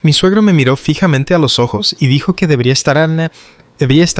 Mi suegro me miró fijamente a los ojos y dijo que debía estar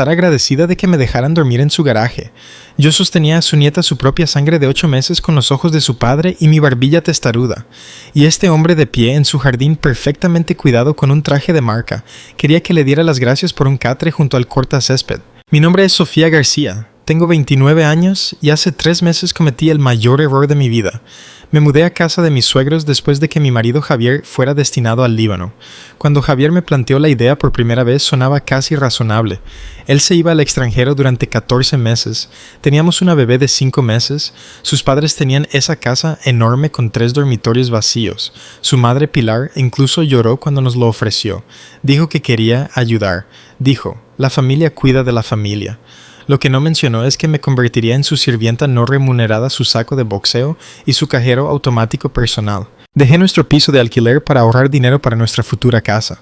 agradecida de que me dejaran dormir en su garaje. Yo sostenía a su nieta su propia sangre de 8 meses con los ojos de su padre y mi barbilla testaruda. Y este hombre de pie en su jardín perfectamente cuidado con un traje de marca quería que le diera las gracias por un catre junto al cortacésped. Mi nombre es Sofía García. Tengo 29 años y hace 3 meses cometí el mayor error de mi vida. Me mudé a casa de mis suegros después de que mi marido Javier fuera destinado al Líbano. Cuando Javier me planteó la idea por primera vez sonaba casi razonable. Él se iba al extranjero durante 14 meses. Teníamos una bebé de 5 meses. Sus padres tenían esa casa enorme con 3 dormitorios vacíos. Su madre Pilar incluso lloró cuando nos lo ofreció. Dijo que quería ayudar. Dijo, la familia cuida de la familia. Lo que no mencionó es que me convertiría en su sirvienta no remunerada, su saco de boxeo y su cajero automático personal. Dejé nuestro piso de alquiler para ahorrar dinero para nuestra futura casa.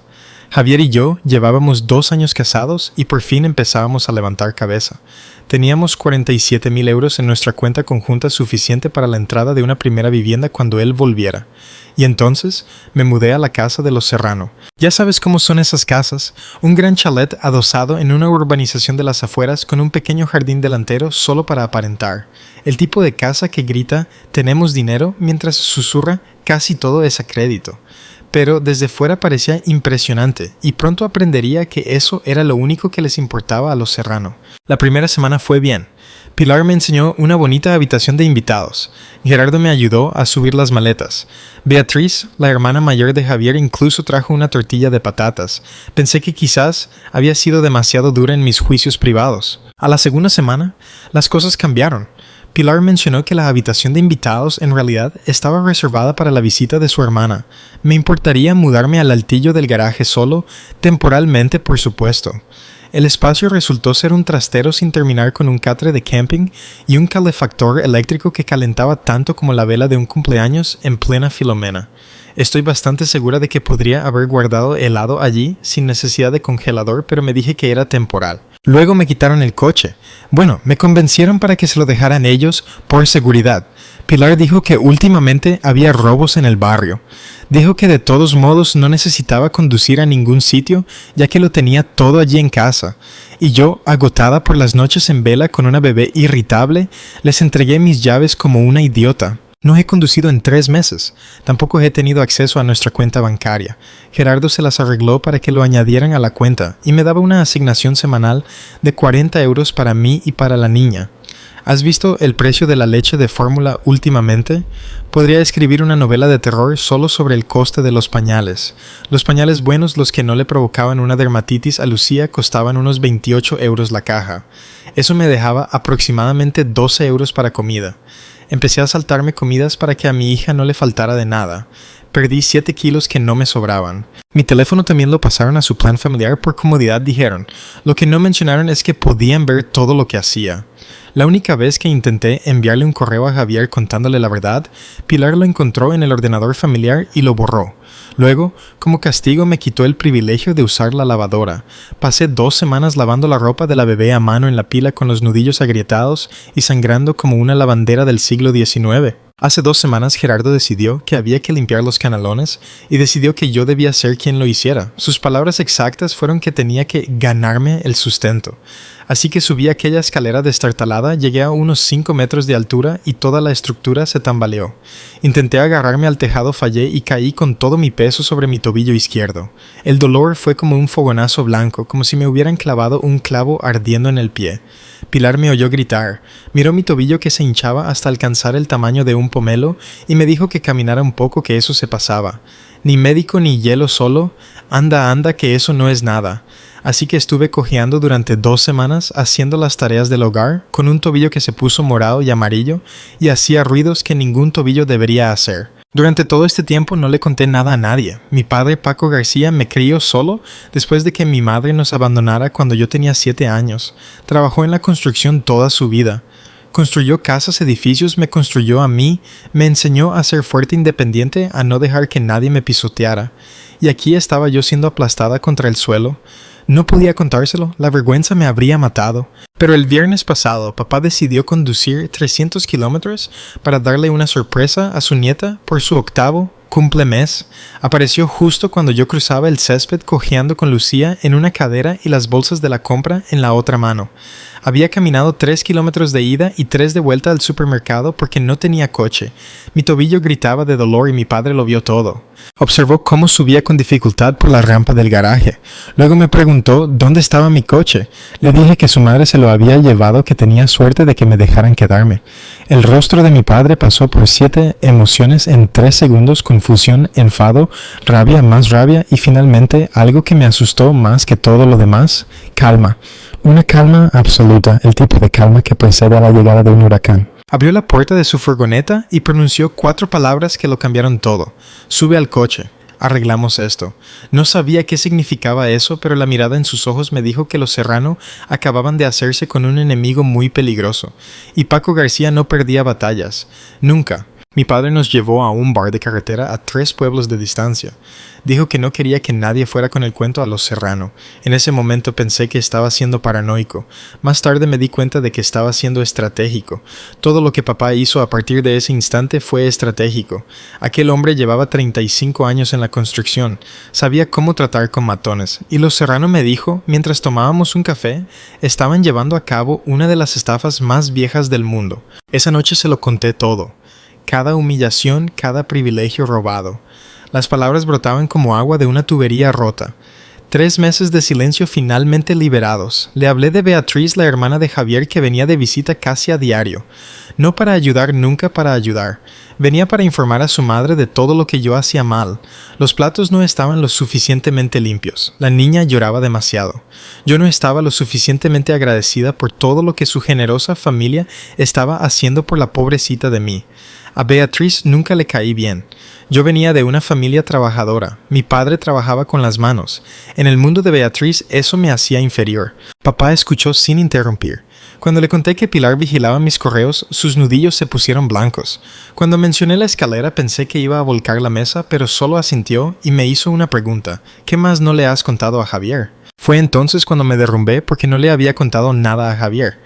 Javier y yo llevábamos 2 años casados y por fin empezábamos a levantar cabeza. Teníamos 47,000 euros en nuestra cuenta conjunta suficiente para la entrada de una primera vivienda cuando él volviera. Y entonces me mudé a la casa de los Serrano. Ya sabes cómo son esas casas, un gran chalet adosado en una urbanización de las afueras con un pequeño jardín delantero solo para aparentar. El tipo de casa que grita «tenemos dinero» mientras susurra «casi todo es a crédito». Pero desde fuera parecía impresionante y pronto aprendería que eso era lo único que les importaba a los Serrano. La primera semana fue bien. Pilar me enseñó una bonita habitación de invitados. Gerardo me ayudó a subir las maletas. Beatriz, la hermana mayor de Javier, incluso trajo una tortilla de patatas. Pensé que quizás había sido demasiado dura en mis juicios privados. A la segunda semana, las cosas cambiaron. Pilar mencionó que la habitación de invitados en realidad estaba reservada para la visita de su hermana. Me importaría mudarme al altillo del garaje solo, temporalmente por supuesto. El espacio resultó ser un trastero sin terminar con un catre de camping y un calefactor eléctrico que calentaba tanto como la vela de un cumpleaños en plena Filomena. Estoy bastante segura de que podría haber guardado helado allí sin necesidad de congelador, pero me dije que era temporal. Luego me quitaron el coche. Bueno, me convencieron para que se lo dejaran ellos por seguridad. Pilar dijo que últimamente había robos en el barrio. Dijo que de todos modos no necesitaba conducir a ningún sitio, ya que lo tenía todo allí en casa. Y yo, agotada por las noches en vela con una bebé irritable, les entregué mis llaves como una idiota. No he conducido en 3 meses. Tampoco he tenido acceso a nuestra cuenta bancaria. Gerardo se las arregló para que lo añadieran a la cuenta y me daba una asignación semanal de 40 euros para mí y para la niña. ¿Has visto el precio de la leche de fórmula últimamente? Podría escribir una novela de terror solo sobre el coste de los pañales. Los pañales buenos, los que no le provocaban una dermatitis a Lucía, costaban unos 28 euros la caja. Eso me dejaba aproximadamente 12 euros para comida. Empecé a saltarme comidas para que a mi hija no le faltara de nada. Perdí 7 kilos que no me sobraban. Mi teléfono también lo pasaron a su plan familiar por comodidad, dijeron. Lo que no mencionaron es que podían ver todo lo que hacía. La única vez que intenté enviarle un correo a Javier contándole la verdad, Pilar lo encontró en el ordenador familiar y lo borró. Luego, como castigo, me quitó el privilegio de usar la lavadora. Pasé 2 semanas lavando la ropa de la bebé a mano en la pila con los nudillos agrietados y sangrando como una lavandera del siglo XIX. Hace 2 semanas Gerardo decidió que había que limpiar los canalones y decidió que yo debía ser quien lo hiciera. Sus palabras exactas fueron que tenía que ganarme el sustento. Así que subí aquella escalera destartalada, llegué a unos 5 metros de altura y toda la estructura se tambaleó. Intenté agarrarme al tejado, fallé y caí con todo mi peso sobre mi tobillo izquierdo. El dolor fue como un fogonazo blanco, como si me hubieran clavado un clavo ardiendo en el pie. Pilar me oyó gritar, miró mi tobillo que se hinchaba hasta alcanzar el tamaño de un pomelo y me dijo que caminara un poco, que eso se pasaba. Ni médico ni hielo solo, anda que eso no es nada. Así que estuve cojeando durante 2 semanas haciendo las tareas del hogar con un tobillo que se puso morado y amarillo y hacía ruidos que ningún tobillo debería hacer. Durante todo este tiempo no le conté nada a nadie. Mi padre Paco García me crió solo después de que mi madre nos abandonara cuando yo tenía 7 años. Trabajó en la construcción toda su vida. Construyó casas, edificios, me construyó a mí, me enseñó a ser fuerte e independiente, a no dejar que nadie me pisoteara. Y aquí estaba yo siendo aplastada contra el suelo. No podía contárselo, la vergüenza me habría matado. Pero el viernes pasado, papá decidió conducir 300 kilómetros para darle una sorpresa a su nieta por su 8º cumplemes, apareció justo cuando yo cruzaba el césped cojeando con Lucía en una cadera y las bolsas de la compra en la otra mano. Había caminado 3 kilómetros de ida y 3 de vuelta al supermercado porque no tenía coche. Mi tobillo gritaba de dolor y mi padre lo vio todo. Observó cómo subía con dificultad por la rampa del garaje. Luego me preguntó dónde estaba mi coche. Le dije que su madre se lo había llevado, que tenía suerte de que me dejaran quedarme. El rostro de mi padre pasó por 7 emociones en 3 segundos: confusión, enfado, rabia, más rabia y finalmente, algo que me asustó más que todo lo demás, calma. Una calma absoluta, el tipo de calma que precede a la llegada de un huracán. Abrió la puerta de su furgoneta y pronunció 4 palabras que lo cambiaron todo. Sube al coche. Arreglamos esto. No sabía qué significaba eso, pero la mirada en sus ojos me dijo que los Serrano acababan de hacerse con un enemigo muy peligroso. Y Paco García no perdía batallas. Nunca. Mi padre nos llevó a un bar de carretera a 3 pueblos de distancia. Dijo que no quería que nadie fuera con el cuento a los Serrano. En ese momento pensé que estaba siendo paranoico. Más tarde me di cuenta de que estaba siendo estratégico. Todo lo que papá hizo a partir de ese instante fue estratégico. Aquel hombre llevaba 35 años en la construcción. Sabía cómo tratar con matones. Y los Serrano, me dijo, mientras tomábamos un café, estaban llevando a cabo una de las estafas más viejas del mundo. Esa noche se lo conté todo. Cada humillación, cada privilegio robado. Las palabras brotaban como agua de una tubería rota. 3 meses de silencio finalmente liberados. Le hablé de Beatriz, la hermana de Javier, que venía de visita casi a diario. No para ayudar, nunca para ayudar. Venía para informar a su madre de todo lo que yo hacía mal. Los platos no estaban lo suficientemente limpios. La niña lloraba demasiado. Yo no estaba lo suficientemente agradecida por todo lo que su generosa familia estaba haciendo por la pobrecita de mí. A Beatriz nunca le caí bien. Yo venía de una familia trabajadora. Mi padre trabajaba con las manos. En el mundo de Beatriz eso me hacía inferior. Papá escuchó sin interrumpir. Cuando le conté que Pilar vigilaba mis correos, sus nudillos se pusieron blancos. Cuando mencioné la escalera pensé que iba a volcar la mesa, pero solo asintió y me hizo una pregunta. ¿Qué más no le has contado a Javier? Fue entonces cuando me derrumbé porque no le había contado nada a Javier.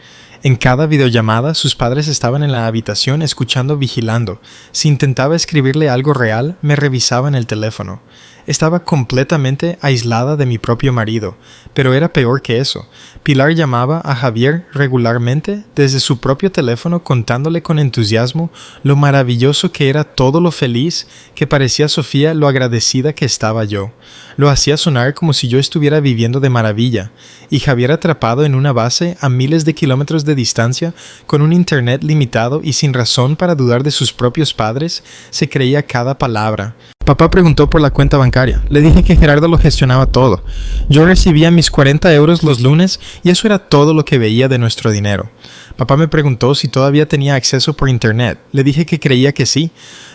En cada videollamada, sus padres estaban en la habitación escuchando, vigilando. Si intentaba escribirle algo real, me revisaban el teléfono. Estaba completamente aislada de mi propio marido, pero era peor que eso. Pilar llamaba a Javier regularmente desde su propio teléfono contándole con entusiasmo lo maravilloso que era todo, lo feliz que parecía Sofía, lo agradecida que estaba yo. Lo hacía sonar como si yo estuviera viviendo de maravilla, y Javier, atrapado en una base a miles de kilómetros de distancia, con un internet limitado y sin razón para dudar de sus propios padres, se creía cada palabra. Papá preguntó por la cuenta bancaria. Le dije que Gerardo lo gestionaba todo. Yo recibía mis 40 euros los lunes y eso era todo lo que veía de nuestro dinero. Papá me preguntó si todavía tenía acceso por internet. Le dije que creía que sí.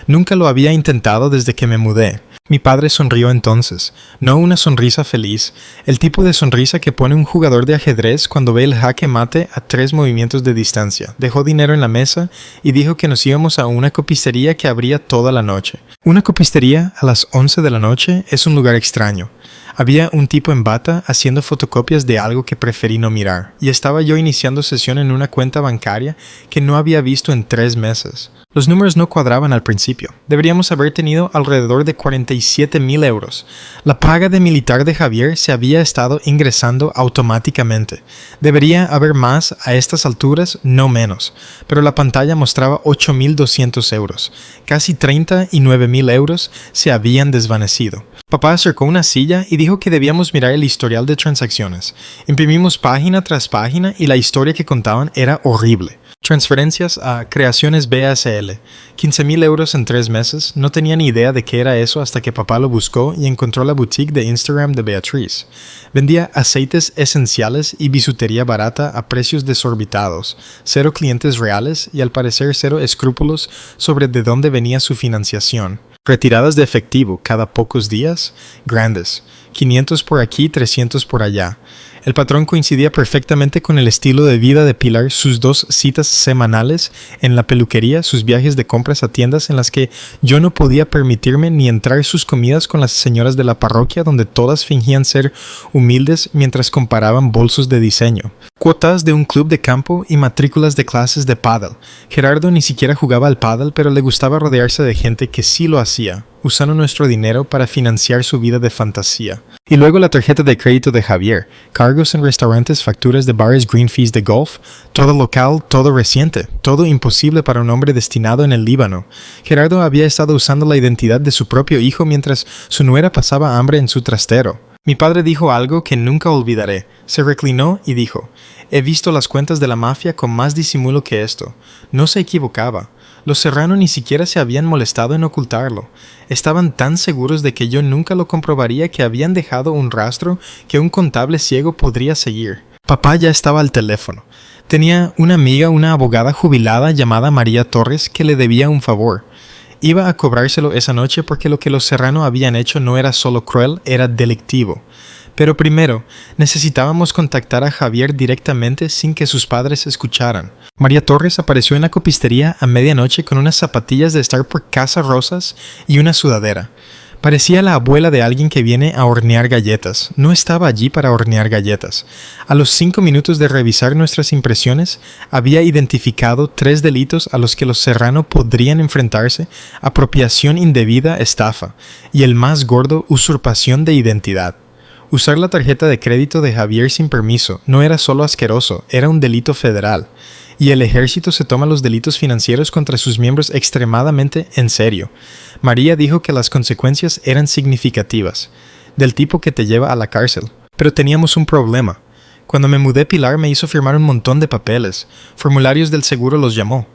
Nunca lo había intentado desde que me mudé. Mi padre sonrió entonces, no una sonrisa feliz, el tipo de sonrisa que pone un jugador de ajedrez cuando ve el jaque mate a 3 movimientos de distancia. Dejó dinero en la mesa y dijo que nos íbamos a una copistería que abría toda la noche. Una copistería a las 11 de la noche es un lugar extraño. Había un tipo en bata haciendo fotocopias de algo que preferí no mirar, y estaba yo iniciando sesión en una cuenta bancaria que no había visto en 3 meses. Los números no cuadraban al principio. Deberíamos haber tenido alrededor de 47,000 euros. La paga de militar de Javier se había estado ingresando automáticamente. Debería haber más a estas alturas, no menos. Pero la pantalla mostraba 8,200 euros. Casi 39,000 euros se habían desvanecido. Papá acercó una silla y dijo que debíamos mirar el historial de transacciones. Imprimimos página tras página y la historia que contaban era horrible. Transferencias a Creaciones BASL, 15,000 euros en 3 meses. No tenía ni idea de qué era eso hasta que papá lo buscó y encontró la boutique de Instagram de Beatriz. Vendía aceites esenciales y bisutería barata a precios desorbitados, 0 clientes reales y al parecer 0 escrúpulos sobre de dónde venía su financiación. Retiradas de efectivo cada pocos días, grandes, 500 por aquí, 300 por allá. El patrón coincidía perfectamente con el estilo de vida de Pilar, sus 2 citas semanales en la peluquería, sus viajes de compras a tiendas en las que yo no podía permitirme ni entrar, sus comidas con las señoras de la parroquia donde todas fingían ser humildes mientras comparaban bolsos de diseño. Cuotas de un club de campo y matrículas de clases de pádel. Gerardo ni siquiera jugaba al pádel, pero le gustaba rodearse de gente que sí lo hacía. usando nuestro dinero para financiar su vida de fantasía. Y luego la tarjeta de crédito de Javier, cargos en restaurantes, facturas de bares, green fees de golf, todo local, todo reciente, todo imposible para un hombre destinado en el Líbano. Gerardo había estado usando la identidad de su propio hijo mientras su nuera pasaba hambre en su trastero. Mi padre dijo algo que nunca olvidaré. Se reclinó y dijo: «He visto las cuentas de la mafia con más disimulo que esto». No se equivocaba. Los Serrano ni siquiera se habían molestado en ocultarlo. Estaban tan seguros de que yo nunca lo comprobaría que habían dejado un rastro que un contable ciego podría seguir. Papá ya estaba al teléfono. Tenía una amiga, una abogada jubilada llamada María Torres, que le debía un favor. Iba a cobrárselo esa noche porque lo que los Serrano habían hecho no era solo cruel, era delictivo. Pero primero, necesitábamos contactar a Javier directamente sin que sus padres escucharan. María Torres apareció en la copistería a medianoche con unas zapatillas de estar por Casa Rosas y una sudadera. Parecía la abuela de alguien que viene a hornear galletas. No estaba allí para hornear galletas. A los 5 minutos de revisar nuestras impresiones, había identificado 3 delitos a los que los Serrano podrían enfrentarse: apropiación indebida, estafa, y el más gordo, usurpación de identidad. Usar la tarjeta de crédito de Javier sin permiso no era solo asqueroso, era un delito federal. Y el ejército se toma los delitos financieros contra sus miembros extremadamente en serio. María dijo que las consecuencias eran significativas, del tipo que te lleva a la cárcel. Pero teníamos un problema. Cuando me mudé, Pilar me hizo firmar un montón de papeles. Formularios del seguro los llamó.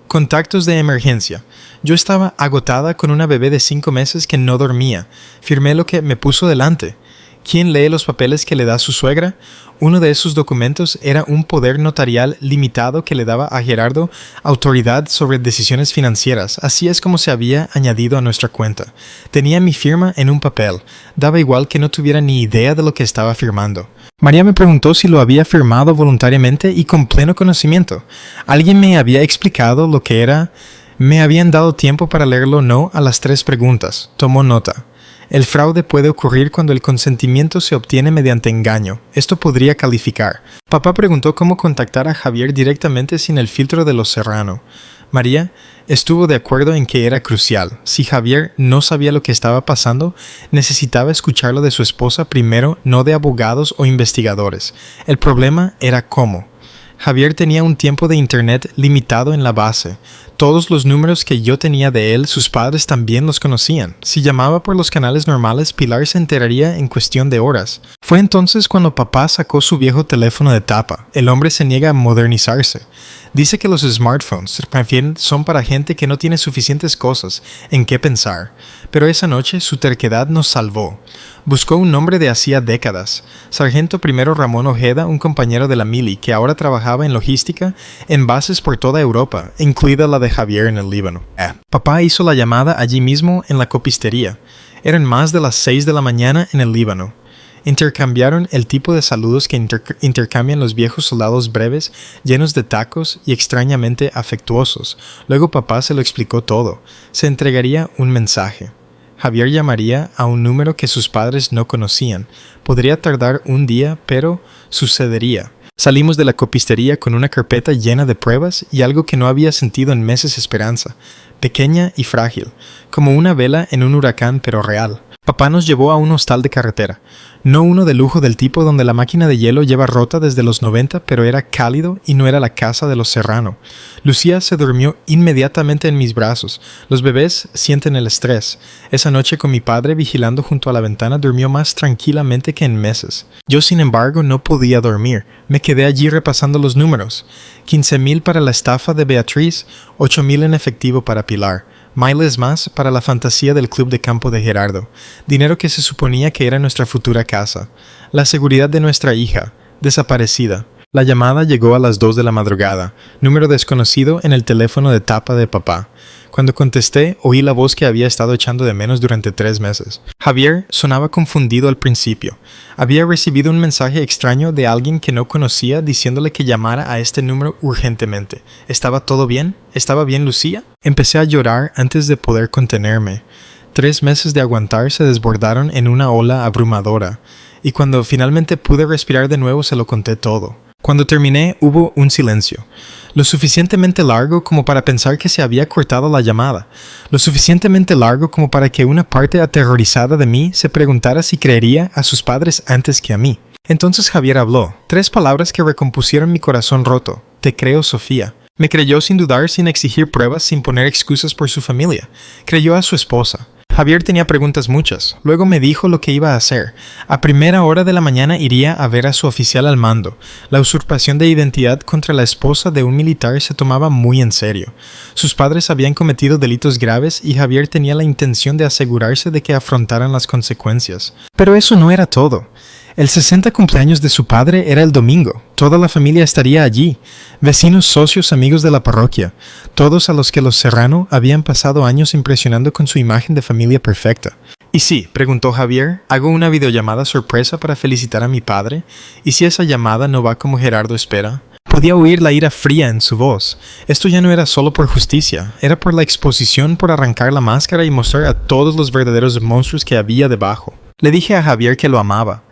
Contactos de emergencia. Yo estaba agotada con una bebé de 5 meses que no dormía. Firmé lo que me puso delante. ¿Quién lee los papeles que le da su suegra? Uno de esos documentos era un poder notarial limitado que le daba a Gerardo autoridad sobre decisiones financieras. Así es como se había añadido a nuestra cuenta. Tenía mi firma en un papel. Daba igual que no tuviera ni idea de lo que estaba firmando. María me preguntó si lo había firmado voluntariamente y con pleno conocimiento. Alguien me había explicado lo que era. Me habían dado tiempo para leerlo no a las 3 preguntas. Tomó nota. El fraude puede ocurrir cuando el consentimiento se obtiene mediante engaño. Esto podría calificar. Papá preguntó cómo contactar a Javier directamente sin el filtro de los Serrano. María estuvo de acuerdo en que era crucial. Si Javier no sabía lo que estaba pasando, necesitaba escucharlo de su esposa primero, no de abogados o investigadores. El problema era cómo. Javier tenía un tiempo de internet limitado en la base. Todos los números que yo tenía de él, sus padres también los conocían. Si llamaba por los canales normales, Pilar se enteraría en cuestión de horas. Fue entonces cuando papá sacó su viejo teléfono de tapa. El hombre se niega a modernizarse. Dice que los smartphones son para gente que no tiene suficientes cosas en qué pensar. Pero esa noche su terquedad nos salvó. Buscó un nombre de hacía décadas. Sargento primero Ramón Ojeda, un compañero de la mili que ahora trabajaba en logística en bases por toda Europa, incluida la de Javier en el Líbano. Papá hizo la llamada allí mismo en la copistería. Eran más de las 6 de la mañana en el Líbano. Intercambiaron el tipo de saludos que intercambian los viejos soldados breves, llenos de tacos y extrañamente afectuosos. Luego papá se lo explicó todo. Se entregaría un mensaje. Javier llamaría a un número que sus padres no conocían. Podría tardar un día, pero sucedería. Salimos de la copistería con una carpeta llena de pruebas y algo que no había sentido en meses: esperanza. Pequeña y frágil, como una vela en un huracán, pero real. Papá nos llevó a un hostal de carretera. No uno de lujo del tipo donde la máquina de hielo lleva rota desde los 90, pero era cálido y no era la casa de los Serrano. Lucía se durmió inmediatamente en mis brazos. Los bebés sienten el estrés. Esa noche con mi padre vigilando junto a la ventana durmió más tranquilamente que en meses. Yo, sin embargo, no podía dormir. Me quedé allí repasando los números. 15,000 para la estafa de Beatriz, 8,000 en efectivo para Pilar. Miles más para la fantasía del club de campo de Gerardo, dinero que se suponía que era nuestra futura casa, la seguridad de nuestra hija, desaparecida. La llamada llegó a las 2 de la madrugada, número desconocido en el teléfono de tapa de papá. Cuando contesté, oí la voz que había estado echando de menos durante 3 meses. Javier sonaba confundido al principio. Había recibido un mensaje extraño de alguien que no conocía diciéndole que llamara a este número urgentemente. ¿Estaba todo bien? ¿Estaba bien Lucía? Empecé a llorar antes de poder contenerme. 3 meses de aguantar se desbordaron en una ola abrumadora. Y cuando finalmente pude respirar de nuevo se lo conté todo. Cuando terminé hubo un silencio. lo suficientemente largo como para pensar que se había cortado la llamada, lo suficientemente largo como para que una parte aterrorizada de mí se preguntara si creería a sus padres antes que a mí. Entonces Javier habló, 3 palabras que recompusieron mi corazón roto. Te creo, Sofía. Me creyó sin dudar, sin exigir pruebas, sin poner excusas por su familia. Creyó a su esposa. Javier tenía preguntas muchas. Luego me dijo lo que iba a hacer. A primera hora de la mañana iría a ver a su oficial al mando. La usurpación de identidad contra la esposa de un militar se tomaba muy en serio. Sus padres habían cometido delitos graves y Javier tenía la intención de asegurarse de que afrontaran las consecuencias. Pero eso no era todo. El 60 cumpleaños de su padre era el domingo. Toda la familia estaría allí. Vecinos, socios, amigos de la parroquia. Todos a los que los Serrano habían pasado años impresionando con su imagen de familia perfecta. ¿Y si, preguntó Javier, hago una videollamada sorpresa para felicitar a mi padre? ¿Y si esa llamada no va como Gerardo espera? Podía oír la ira fría en su voz. Esto ya no era solo por justicia, era por la exposición, por arrancar la máscara y mostrar a todos los verdaderos monstruos que había debajo. Le dije a Javier que lo amaba.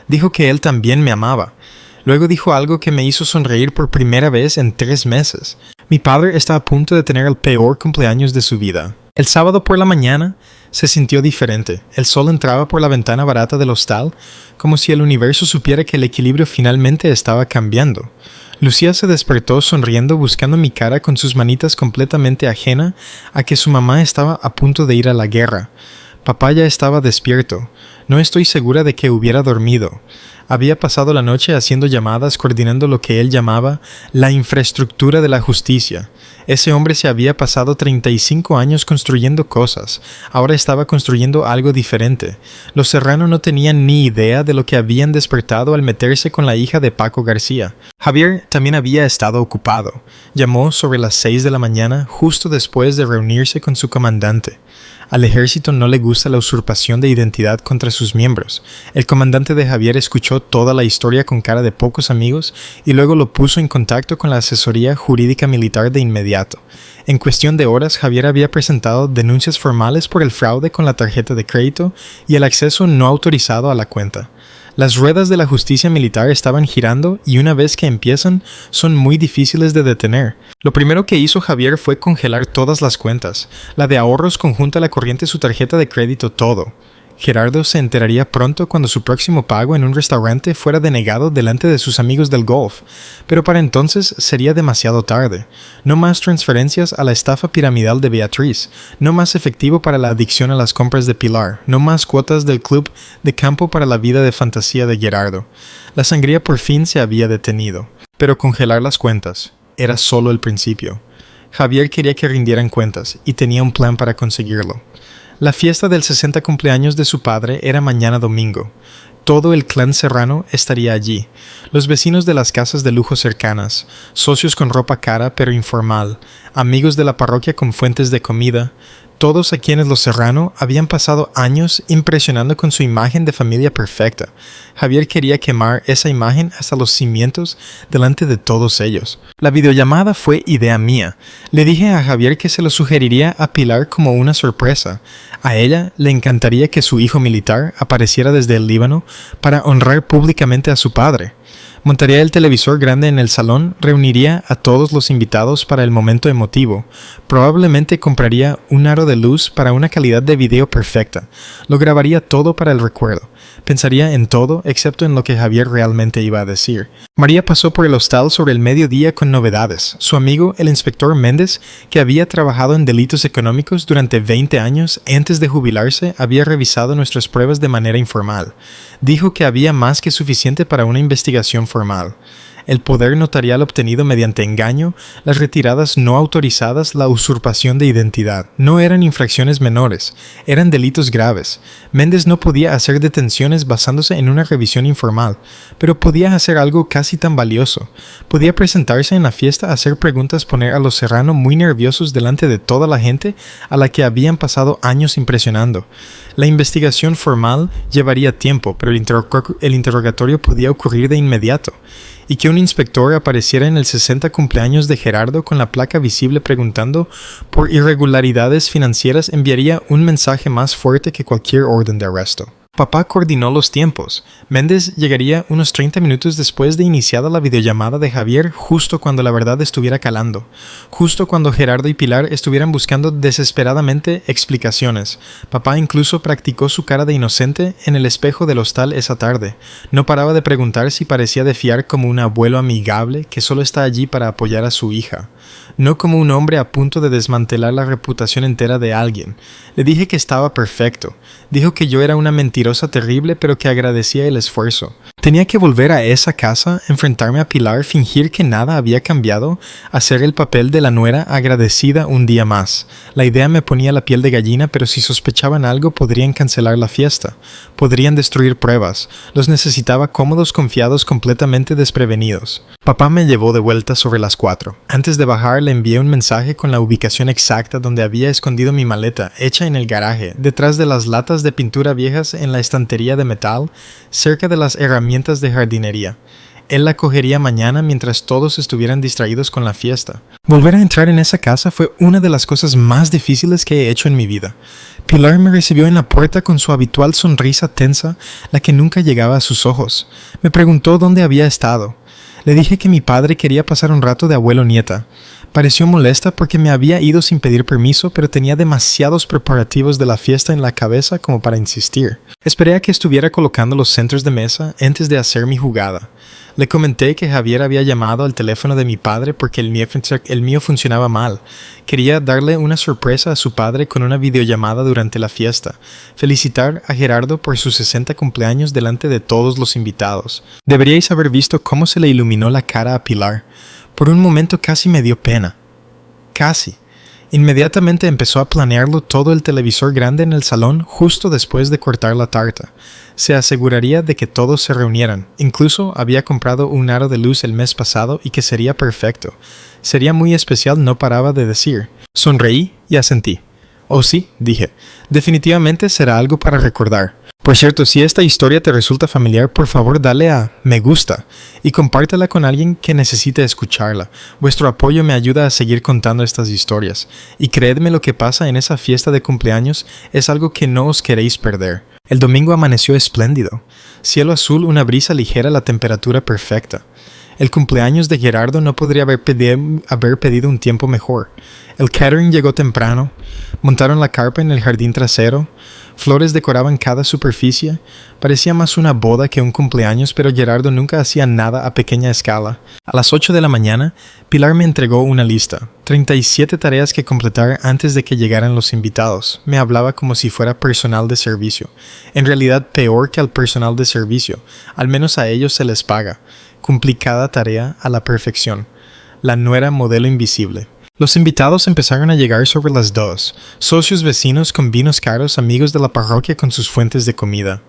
Dijo que él también me amaba. Luego dijo algo que me hizo sonreír por primera vez en 3 meses. Mi padre está a punto de tener el peor cumpleaños de su vida. El sábado por la mañana se sintió diferente. El sol entraba por la ventana barata del hostal, como si el universo supiera que el equilibrio finalmente estaba cambiando. Lucía se despertó sonriendo, buscando mi cara con sus manitas completamente ajena a que su mamá estaba a punto de ir a la guerra. Papá ya estaba despierto. No estoy segura de que hubiera dormido. Había pasado la noche haciendo llamadas, coordinando lo que él llamaba la infraestructura de la justicia. Ese hombre se había pasado 35 años construyendo cosas. Ahora estaba construyendo algo diferente. Los Serrano no tenían ni idea de lo que habían despertado al meterse con la hija de Paco García. Javier también había estado ocupado. Llamó sobre las 6 de la mañana, justo después de reunirse con su comandante. Al ejército no le gusta la usurpación de identidad contra sus miembros. El comandante de Javier escuchó toda la historia con cara de pocos amigos y luego lo puso en contacto con la asesoría jurídica militar de inmediato. En cuestión de horas, Javier había presentado denuncias formales por el fraude con la tarjeta de crédito y el acceso no autorizado a la cuenta. Las ruedas de la justicia militar estaban girando y una vez que empiezan, son muy difíciles de detener. Lo primero que hizo Javier fue congelar todas las cuentas, la de ahorros conjunta, la corriente, su tarjeta de crédito, todo. Gerardo se enteraría pronto cuando su próximo pago en un restaurante fuera denegado delante de sus amigos del golf, pero para entonces sería demasiado tarde. No más transferencias a la estafa piramidal de Beatriz, no más efectivo para la adicción a las compras de Pilar, no más cuotas del club de campo para la vida de fantasía de Gerardo. La sangría por fin se había detenido, pero congelar las cuentas era solo el principio. Javier quería que rindieran cuentas y tenía un plan para conseguirlo. La fiesta del 60 cumpleaños de su padre era mañana domingo. Todo el clan Serrano estaría allí. Los vecinos de las casas de lujo cercanas, socios con ropa cara pero informal, amigos de la parroquia con fuentes de comida, todos a quienes los Serrano habían pasado años impresionando con su imagen de familia perfecta. Javier quería quemar esa imagen hasta los cimientos delante de todos ellos. La videollamada fue idea mía. Le dije a Javier que se lo sugeriría a Pilar como una sorpresa. A ella le encantaría que su hijo militar apareciera desde el Líbano para honrar públicamente a su padre. Montaría el televisor grande en el salón, reuniría a todos los invitados para el momento emotivo. Probablemente compraría un aro de luz para una calidad de video perfecta. Lo grabaría todo para el recuerdo. Pensaría en todo excepto en lo que Javier realmente iba a decir. María pasó por el hostal sobre el mediodía con novedades. Su amigo, el inspector Méndez, que había trabajado en delitos económicos durante 20 años antes de jubilarse, había revisado nuestras pruebas de manera informal. Dijo que había más que suficiente para una investigación formal. El poder notarial obtenido mediante engaño, las retiradas no autorizadas, la usurpación de identidad. No eran infracciones menores, eran delitos graves. Méndez no podía hacer detenciones basándose en una revisión informal, pero podía hacer algo casi tan valioso. Podía presentarse en la fiesta, hacer preguntas, poner a los Serrano muy nerviosos delante de toda la gente a la que habían pasado años impresionando. La investigación formal llevaría tiempo, pero el interrogatorio podía ocurrir de inmediato. Y que un inspector apareciera en el 60 cumpleaños de Gerardo con la placa visible preguntando por irregularidades financieras enviaría un mensaje más fuerte que cualquier orden de arresto. Papá coordinó los tiempos. Méndez llegaría unos 30 minutos después de iniciada la videollamada de Javier, justo cuando la verdad estuviera calando. Justo cuando Gerardo y Pilar estuvieran buscando desesperadamente explicaciones. Papá incluso practicó su cara de inocente en el espejo del hostal esa tarde. No paraba de preguntar si parecía de fiar como un abuelo amigable que solo está allí para apoyar a su hija. No como un hombre a punto de desmantelar la reputación entera de alguien. Le dije que estaba perfecto. Dijo que yo era una mentirosa terrible, pero que agradecía el esfuerzo. Tenía que volver a esa casa, enfrentarme a Pilar, fingir que nada había cambiado, hacer el papel de la nuera agradecida un día más. La idea me ponía la piel de gallina, pero si sospechaban algo podrían cancelar la fiesta. Podrían destruir pruebas. Los necesitaba cómodos, confiados, completamente desprevenidos. Papá me llevó de vuelta sobre las 4. Antes de bajar le envié un mensaje con la ubicación exacta donde había escondido mi maleta, hecha en el garaje, detrás de las latas de pintura viejas en la estantería de metal, cerca de las herramientas de jardinería. Él la cogería mañana mientras todos estuvieran distraídos con la fiesta. Volver a entrar en esa casa fue una de las cosas más difíciles que he hecho en mi vida. Pilar me recibió en la puerta con su habitual sonrisa tensa, la que nunca llegaba a sus ojos. Me preguntó dónde había estado. Le dije que mi padre quería pasar un rato de abuelo-nieta. Pareció molesta porque me había ido sin pedir permiso, pero tenía demasiados preparativos de la fiesta en la cabeza como para insistir. Esperé a que estuviera colocando los centros de mesa antes de hacer mi jugada. Le comenté que Javier había llamado al teléfono de mi padre porque el mío funcionaba mal. Quería darle una sorpresa a su padre con una videollamada durante la fiesta. Felicitar a Gerardo por sus 60 cumpleaños delante de todos los invitados. Deberíais haber visto cómo se le iluminó la cara a Pilar. Por un momento casi me dio pena. Casi. Inmediatamente empezó a planearlo todo el televisor grande en el salón justo después de cortar la tarta. Se aseguraría de que todos se reunieran. Incluso había comprado un aro de luz el mes pasado y que sería perfecto. Sería muy especial, no paraba de decir. Sonreí y asentí. Oh sí, dije. Definitivamente será algo para recordar. Por cierto, si esta historia te resulta familiar, por favor dale a me gusta y compártela con alguien que necesite escucharla. Vuestro apoyo me ayuda a seguir contando estas historias. Y creedme, lo que pasa en esa fiesta de cumpleaños es algo que no os queréis perder. El domingo amaneció espléndido. Cielo azul, una brisa ligera, la temperatura perfecta. El cumpleaños de Gerardo no podría haber pedido un tiempo mejor. El catering llegó temprano. Montaron la carpa en el jardín trasero. Flores decoraban cada superficie. Parecía más una boda que un cumpleaños, pero Gerardo nunca hacía nada a pequeña escala. A las 8 de la mañana, Pilar me entregó una lista. 37 tareas que completar antes de que llegaran los invitados. Me hablaba como si fuera personal de servicio. En realidad, peor que al personal de servicio. Al menos a ellos se les paga. Cumplí cada tarea a la perfección. La nuera modelo invisible. Los invitados empezaron a llegar sobre las 2. Socios vecinos con vinos caros, amigos de la parroquia con sus fuentes de comida.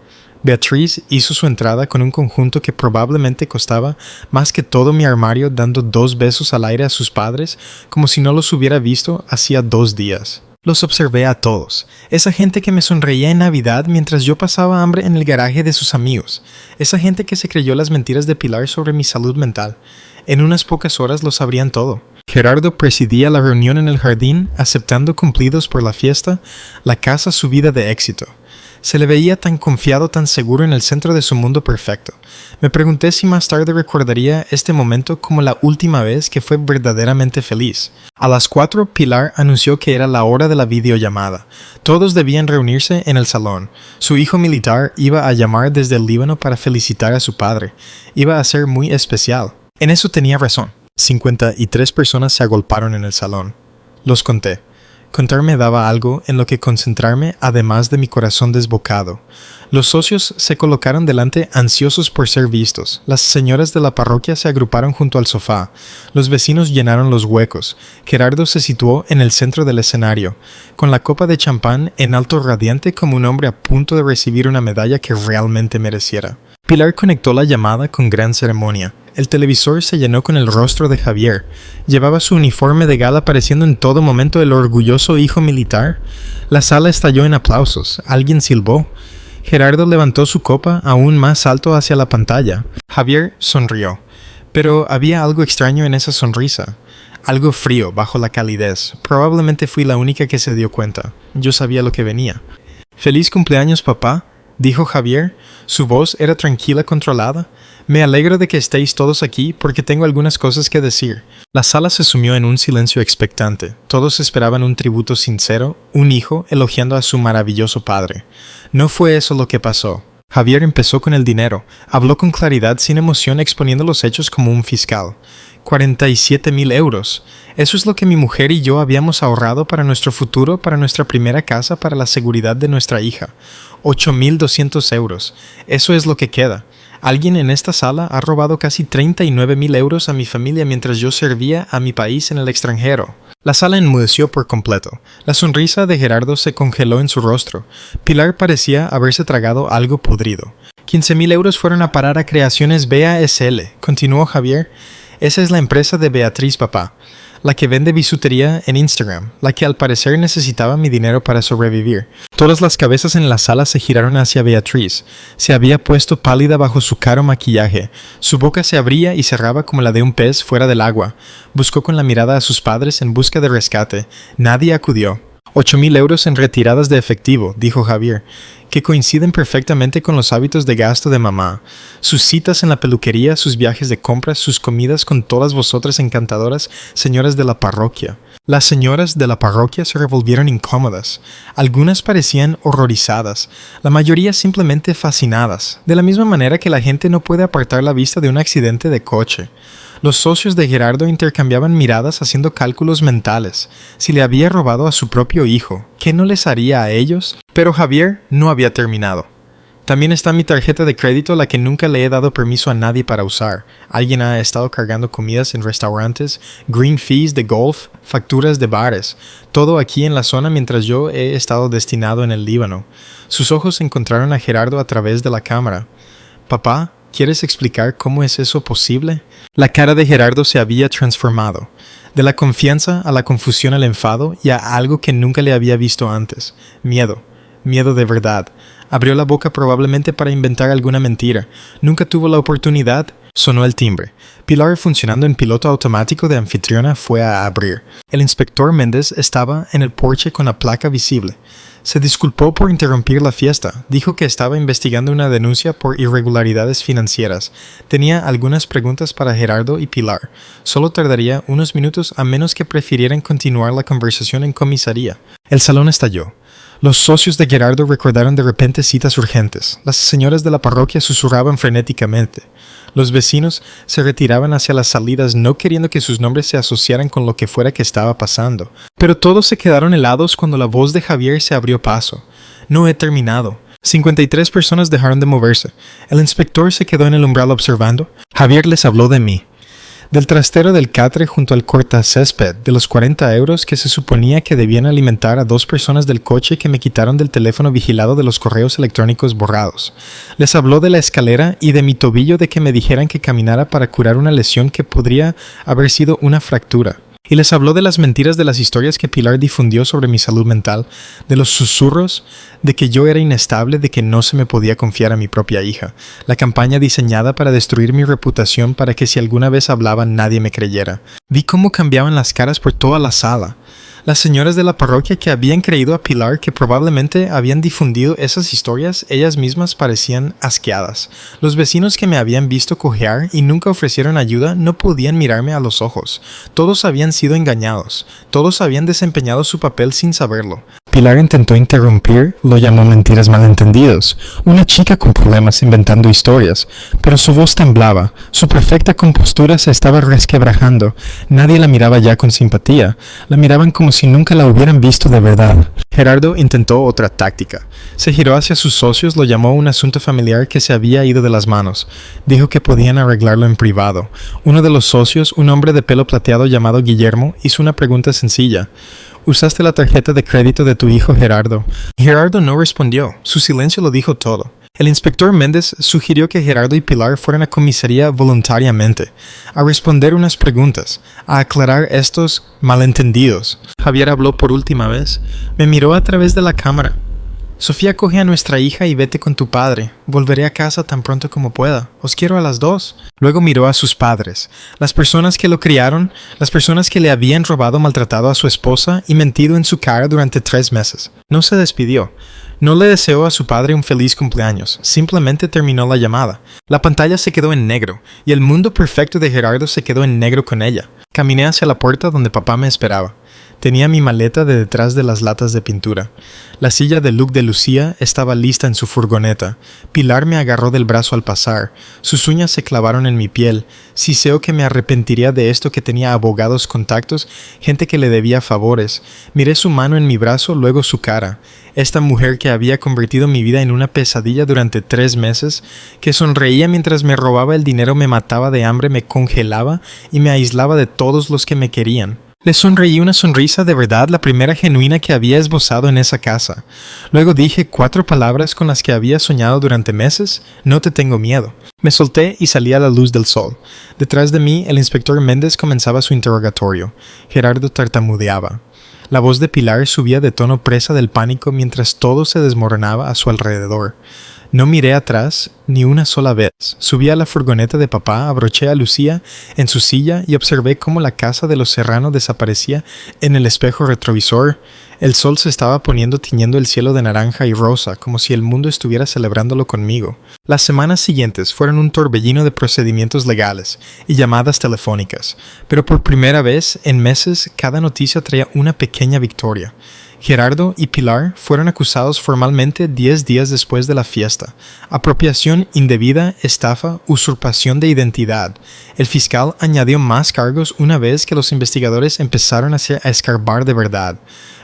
Beatriz hizo su entrada con un conjunto que probablemente costaba más que todo mi armario, dando 2 besos al aire a sus padres como si no los hubiera visto hacía 2 días. Los observé a todos. Esa gente que me sonreía en Navidad mientras yo pasaba hambre en el garaje de sus amigos. Esa gente que se creyó las mentiras de Pilar sobre mi salud mental. En unas pocas horas lo sabrían todo. Gerardo presidía la reunión en el jardín, aceptando cumplidos por la fiesta, la casa subida de éxito. Se le veía tan confiado, tan seguro en el centro de su mundo perfecto. Me pregunté si más tarde recordaría este momento como la última vez que fue verdaderamente feliz. A las 4, Pilar anunció que era la hora de la videollamada. Todos debían reunirse en el salón. Su hijo militar iba a llamar desde el Líbano para felicitar a su padre. Iba a ser muy especial. En eso tenía razón. 53 personas se agolparon en el salón. Los conté. Contar me daba algo en lo que concentrarme, además de mi corazón desbocado. Los socios se colocaron delante ansiosos por ser vistos. Las señoras de la parroquia se agruparon junto al sofá. Los vecinos llenaron los huecos. Gerardo se situó en el centro del escenario, con la copa de champán en alto radiante como un hombre a punto de recibir una medalla que realmente mereciera. Pilar conectó la llamada con gran ceremonia. El televisor se llenó con el rostro de Javier. Llevaba su uniforme de gala, pareciendo en todo momento el orgulloso hijo militar. La sala estalló en aplausos. Alguien silbó. Gerardo levantó su copa aún más alto hacia la pantalla. Javier sonrió. Pero había algo extraño en esa sonrisa. Algo frío bajo la calidez. Probablemente fui la única que se dio cuenta. Yo sabía lo que venía. «Feliz cumpleaños, papá», dijo Javier. Su voz era tranquila, controlada. Me alegro de que estéis todos aquí porque tengo algunas cosas que decir. La sala se sumió en un silencio expectante. Todos esperaban un tributo sincero, un hijo elogiando a su maravilloso padre. No fue eso lo que pasó. Javier empezó con el dinero. Habló con claridad, sin emoción, exponiendo los hechos como un fiscal. 47,000 euros. Eso es lo que mi mujer y yo habíamos ahorrado para nuestro futuro, para nuestra primera casa, para la seguridad de nuestra hija. 8,200 euros. Eso es lo que queda. Alguien en esta sala ha robado casi 39,000 euros a mi familia mientras yo servía a mi país en el extranjero. La sala enmudeció por completo. La sonrisa de Gerardo se congeló en su rostro. Pilar parecía haberse tragado algo podrido. 15,000 euros fueron a parar a Creaciones BASL, continuó Javier. Esa es la empresa de Beatriz, papá. La que vende bisutería en Instagram, la que al parecer necesitaba mi dinero para sobrevivir. Todas las cabezas en la sala se giraron hacia Beatriz. Se había puesto pálida bajo su caro maquillaje. Su boca se abría y cerraba como la de un pez fuera del agua. Buscó con la mirada a sus padres en busca de rescate. Nadie acudió. 8,000 euros en retiradas de efectivo, dijo Javier, que coinciden perfectamente con los hábitos de gasto de mamá. Sus citas en la peluquería, sus viajes de compras, sus comidas con todas vosotras encantadoras señoras de la parroquia. Las señoras de la parroquia se revolvieron incómodas. Algunas parecían horrorizadas, la mayoría simplemente fascinadas, de la misma manera que la gente no puede apartar la vista de un accidente de coche. Los socios de Gerardo intercambiaban miradas haciendo cálculos mentales. Si le había robado a su propio hijo, ¿qué no les haría a ellos? Pero Javier no había terminado. También está mi tarjeta de crédito, la que nunca le he dado permiso a nadie para usar. Alguien ha estado cargando comidas en restaurantes, green fees de golf, facturas de bares. Todo aquí en la zona mientras yo he estado destinado en el Líbano. Sus ojos encontraron a Gerardo a través de la cámara. Papá, ¿quieres explicar cómo es eso posible? La cara de Gerardo se había transformado. De la confianza a la confusión al enfado y a algo que nunca le había visto antes. Miedo. Miedo de verdad. Abrió la boca probablemente para inventar alguna mentira. Nunca tuvo la oportunidad. Sonó el timbre. Pilar, funcionando en piloto automático de anfitriona, fue a abrir. El inspector Méndez estaba en el porche con la placa visible. Se disculpó por interrumpir la fiesta. Dijo que estaba investigando una denuncia por irregularidades financieras. Tenía algunas preguntas para Gerardo y Pilar. Solo tardaría unos minutos a menos que prefirieran continuar la conversación en comisaría. El salón estalló. Los socios de Gerardo recordaron de repente citas urgentes. Las señoras de la parroquia susurraban frenéticamente. Los vecinos se retiraban hacia las salidas no queriendo que sus nombres se asociaran con lo que fuera que estaba pasando. Pero todos se quedaron helados cuando la voz de Javier se abrió paso. No he terminado. 53 personas dejaron de moverse. El inspector se quedó en el umbral observando. Javier les habló de mí. Del trastero del catre junto al cortacésped, de los 40 euros que se suponía que debían alimentar a 2 personas del coche que me quitaron del teléfono vigilado de los correos electrónicos borrados. Les habló de la escalera y de mi tobillo, de que me dijeran que caminara para curar una lesión que podría haber sido una fractura. Y les habló de las mentiras de las historias que Pilar difundió sobre mi salud mental, de los susurros, de que yo era inestable, de que no se me podía confiar a mi propia hija. La campaña diseñada para destruir mi reputación para que si alguna vez hablaba nadie me creyera. Vi cómo cambiaban las caras por toda la sala. Las señoras de la parroquia que habían creído a Pilar que probablemente habían difundido esas historias, ellas mismas parecían asqueadas. Los vecinos que me habían visto cojear y nunca ofrecieron ayuda no podían mirarme a los ojos. Todos habían sido engañados. Todos habían desempeñado su papel sin saberlo. Pilar intentó interrumpir, lo llamó mentiras malentendidos, una chica con problemas inventando historias, pero su voz temblaba, su perfecta compostura se estaba resquebrajando, nadie la miraba ya con simpatía, la miraban como si nunca la hubieran visto de verdad. Gerardo intentó otra táctica. Se giró hacia sus socios, lo llamó un asunto familiar que se había ido de las manos. Dijo que podían arreglarlo en privado. Uno de los socios, un hombre de pelo plateado llamado Guillermo, hizo una pregunta sencilla. ¿Usaste la tarjeta de crédito de tu hijo Gerardo? Gerardo no respondió. Su silencio lo dijo todo. El inspector Méndez sugirió que Gerardo y Pilar fueran a comisaría voluntariamente, a responder unas preguntas, a aclarar estos malentendidos. Javier habló por última vez. Me miró a través de la cámara. Sofía, coge a nuestra hija y vete con tu padre. Volveré a casa tan pronto como pueda. Os quiero a las 2. Luego miró a sus padres, las personas que lo criaron, las personas que le habían robado, maltratado a su esposa y mentido en su cara durante 3 meses. No se despidió. No le deseó a su padre un feliz cumpleaños, simplemente terminó la llamada. La pantalla se quedó en negro, y el mundo perfecto de Gerardo se quedó en negro con ella. Caminé hacia la puerta donde papá me esperaba. Tenía mi maleta de detrás de las latas de pintura. La silla de look de Lucía estaba lista en su furgoneta. Pilar me agarró del brazo al pasar. Sus uñas se clavaron en mi piel. Siseo que me arrepentiría de esto, que tenía abogados, contactos, gente que le debía favores. Miré su mano en mi brazo, luego su cara. Esta mujer que había convertido mi vida en una pesadilla durante 3 meses, que sonreía mientras me robaba el dinero, me mataba de hambre, me congelaba y me aislaba de todos los que me querían. Le sonreí una sonrisa de verdad, la primera genuina que había esbozado en esa casa. Luego dije 4 palabras con las que había soñado durante meses: no te tengo miedo. Me solté y salí a la luz del sol. Detrás de mí, el inspector Méndez comenzaba su interrogatorio. Gerardo tartamudeaba. La voz de Pilar subía de tono presa del pánico mientras todo se desmoronaba a su alrededor. No miré atrás ni una sola vez. Subí a la furgoneta de papá, abroché a Lucía en su silla y observé cómo la casa de los Serrano desaparecía en el espejo retrovisor. El sol se estaba poniendo, tiñendo el cielo de naranja y rosa, como si el mundo estuviera celebrándolo conmigo. Las semanas siguientes fueron un torbellino de procedimientos legales y llamadas telefónicas, pero por primera vez en meses cada noticia traía una pequeña victoria. Gerardo y Pilar fueron acusados formalmente 10 días después de la fiesta. Apropiación indebida, estafa, usurpación de identidad. El fiscal añadió más cargos una vez que los investigadores empezaron a escarbar de verdad.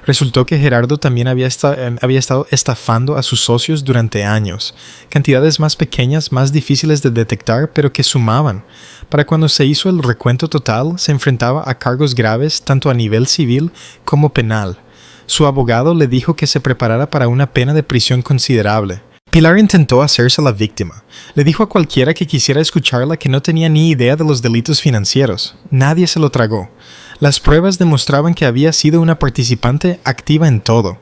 Resultó que Gerardo también había estado estafando a sus socios durante años. Cantidades más pequeñas, más difíciles de detectar, pero que sumaban. Para cuando se hizo el recuento total, se enfrentaba a cargos graves tanto a nivel civil como penal. Su abogado le dijo que se preparara para una pena de prisión considerable. Pilar intentó hacerse la víctima. Le dijo a cualquiera que quisiera escucharla que no tenía ni idea de los delitos financieros. Nadie se lo tragó. Las pruebas demostraban que había sido una participante activa en todo.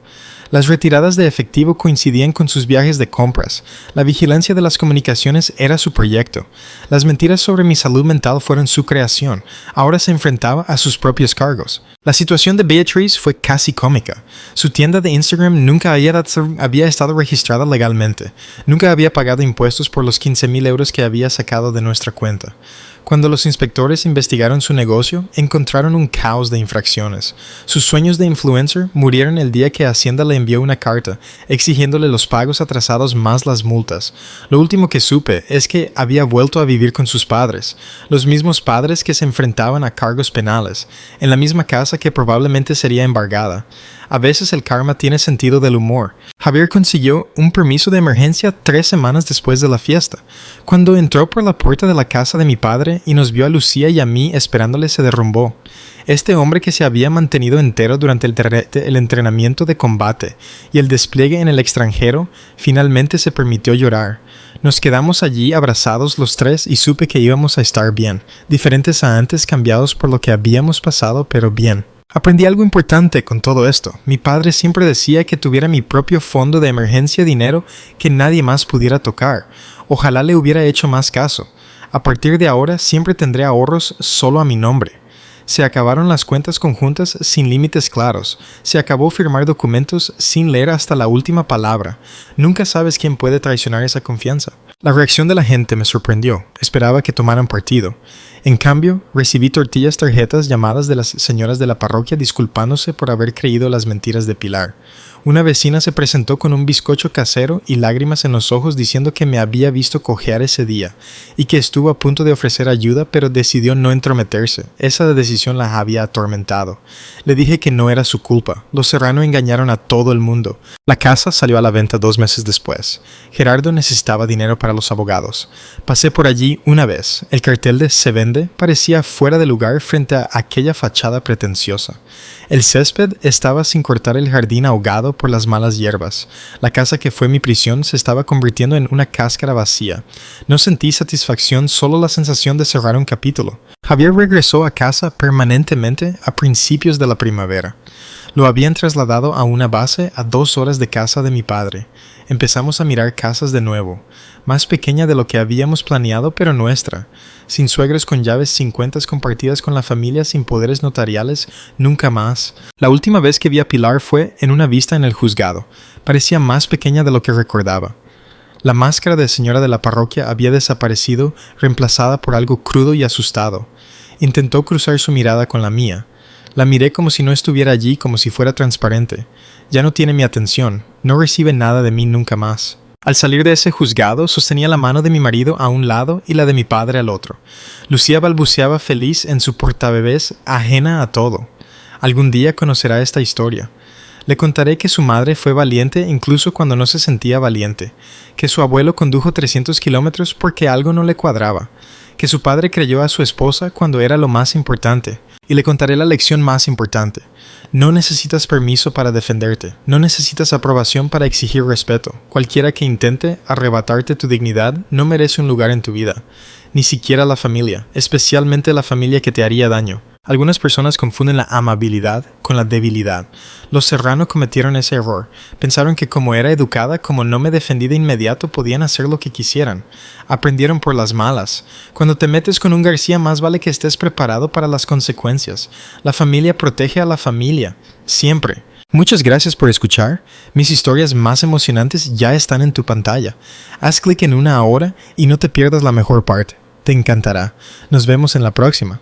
Las retiradas de efectivo coincidían con sus viajes de compras. La vigilancia de las comunicaciones era su proyecto. Las mentiras sobre mi salud mental fueron su creación. Ahora se enfrentaba a sus propios cargos. La situación de Beatriz fue casi cómica. Su tienda de Instagram nunca había estado registrada legalmente. Nunca había pagado impuestos por los 15,000 euros que había sacado de nuestra cuenta. Cuando los inspectores investigaron su negocio, encontraron un caos de infracciones. Sus sueños de influencer murieron el día que Hacienda le envió una carta exigiéndole los pagos atrasados más las multas. Lo último que supe es que había vuelto a vivir con sus padres, los mismos padres que se enfrentaban a cargos penales, en la misma casa que probablemente sería embargada. A veces el karma tiene sentido del humor. Javier consiguió un permiso de emergencia 3 semanas después de la fiesta. Cuando entró por la puerta de la casa de mi padre y nos vio a Lucía y a mí esperándole, se derrumbó. Este hombre que se había mantenido entero durante el entrenamiento de combate y el despliegue en el extranjero, finalmente se permitió llorar. Nos quedamos allí abrazados los 3 y supe que íbamos a estar bien, diferentes a antes, cambiados por lo que habíamos pasado, pero bien. Aprendí algo importante con todo esto. Mi padre siempre decía que tuviera mi propio fondo de emergencia, dinero que nadie más pudiera tocar. Ojalá le hubiera hecho más caso. A partir de ahora siempre tendré ahorros solo a mi nombre. Se acabaron las cuentas conjuntas sin límites claros. Se acabó firmar documentos sin leer hasta la última palabra. Nunca sabes quién puede traicionar esa confianza. La reacción de la gente me sorprendió. Esperaba que tomaran partido. En cambio, recibí tarjetas llamadas de las señoras de la parroquia disculpándose por haber creído las mentiras de Pilar. Una vecina se presentó con un bizcocho casero y lágrimas en los ojos diciendo que me había visto cojear ese día y que estuvo a punto de ofrecer ayuda, pero decidió no entrometerse. Esa decisión la había atormentado. Le dije que no era su culpa. Los Serrano engañaron a todo el mundo. La casa salió a la venta 2 meses después. Gerardo necesitaba dinero para los abogados. Pasé por allí una vez. El cartel de "Se vende" parecía fuera de lugar frente a aquella fachada pretenciosa. El césped estaba sin cortar, el jardín ahogado por las malas hierbas. La casa que fue mi prisión se estaba convirtiendo en una cáscara vacía. No sentí satisfacción, solo la sensación de cerrar un capítulo. Javier regresó a casa permanentemente a principios de la primavera. Lo habían trasladado a una base a 2 horas de casa de mi padre. Empezamos a mirar casas de nuevo, más pequeña de lo que habíamos planeado, pero nuestra, sin suegros, con llaves 50 compartidas con la familia, sin poderes notariales, nunca más. La última vez que vi a Pilar fue en una vista en el juzgado. Parecía más pequeña de lo que recordaba. La máscara de señora de la parroquia había desaparecido, reemplazada por algo crudo y asustado. Intentó cruzar su mirada con la mía. La miré como si no estuviera allí, como si fuera transparente. Ya no tiene mi atención, no recibe nada de mí nunca más. Al salir de ese juzgado, sostenía la mano de mi marido a un lado y la de mi padre al otro. Lucía balbuceaba feliz en su portabebés, ajena a todo. Algún día conocerá esta historia. Le contaré que su madre fue valiente incluso cuando no se sentía valiente, que su abuelo condujo 300 kilómetros porque algo no le cuadraba, que su padre creyó a su esposa cuando era lo más importante. Y le contaré la lección más importante. No necesitas permiso para defenderte. No necesitas aprobación para exigir respeto. Cualquiera que intente arrebatarte tu dignidad no merece un lugar en tu vida. Ni siquiera la familia, especialmente la familia que te haría daño. Algunas personas confunden la amabilidad con la debilidad. Los Serrano cometieron ese error. Pensaron que como era educada, como no me defendí de inmediato, podían hacer lo que quisieran. Aprendieron por las malas. Cuando te metes con un García, más vale que estés preparado para las consecuencias. La familia protege a la familia. Siempre. Muchas gracias por escuchar. Mis historias más emocionantes ya están en tu pantalla. Haz clic en una ahora y no te pierdas la mejor parte. Te encantará. Nos vemos en la próxima.